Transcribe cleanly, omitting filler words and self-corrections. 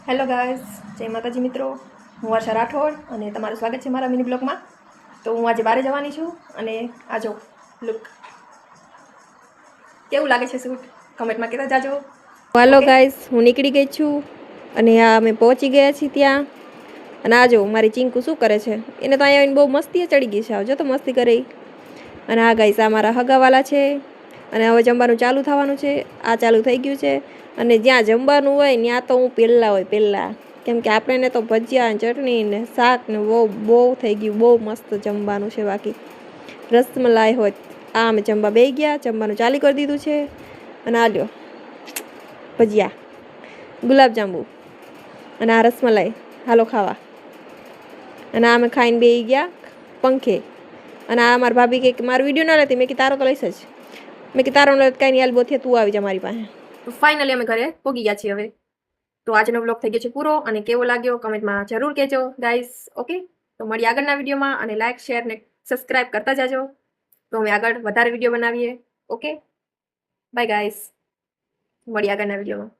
Hello guys, જય માતાજી મિત્રો. હું વર્ષા રાઠોડ અને તમારું સ્વાગત છે મારા મિની બ્લોગમાં. તો હું આજે બહાર જવાની છું અને આ જો લુક કેવું લાગે છે શૂટ કમેન્ટમાં કહેતા જાજો. હાલો ગાઈઝ, હું નીકળી ગઈ છું અને આ અમે પહોંચી ગયા છીએ ત્યાં. અને આ જો મારી ચીંકુ શું કરે છે, એને તો અહીંયા આવીને બહુ મસ્તી ચડી ગઈ છે. આવજો તો મસ્તી કરે. અને આ ગાઈઝ આ મારા હગાવાલા છે અને હવે જમવાનું ચાલુ થવાનું છે. આ ચાલુ થઈ ગયું છે અને જ્યાં જમવાનું હોય ત્યાં તો હું પહેલાં હોય પહેલાં, કેમ કે આપણને તો ભજીયા ચટણી ને શાક ને બહુ થઈ ગયું. બહુ મસ્ત જમવાનું છે. બાકી રસમલાઈ હોય આ અમે જમવા બેસી ગયા, જમવાનું ચાલુ કરી દીધું છે. અને આ લ્યો ભજીયા, ગુલાબજાંબુ અને આ રસમલાઈ, હાલો ખાવા. અને આ અમે ખાઈને બેસી ગયા પંખે. અને આ મારા ભાભી કે મારો વિડીયો ન લેતી. મેં કે તારો તો લઈશ જ. મેં કે તારો ન લેત કાંઈ નહીં, હાલ બોથે તું આવી જા મારી પાસે. તો ફાઇનલી અમે ઘરે પહોંચી ગયા છીએ હવે. તો આજનો બ્લોગ થઈ ગયો છે પૂરો અને કેવો લાગ્યો કમેન્ટમાં જરૂર કહેજો ગાઈઝ. ઓકે, તો મળીએ આગળના વિડીયોમાં અને લાઇક શેર ને સબસ્ક્રાઈબ કરતા જાજો. તો અમે આગળ વધારે વિડીયો બનાવીએ. ઓકે, બાય ગાઈઝ, મળીએ આગળના વિડીયોમાં.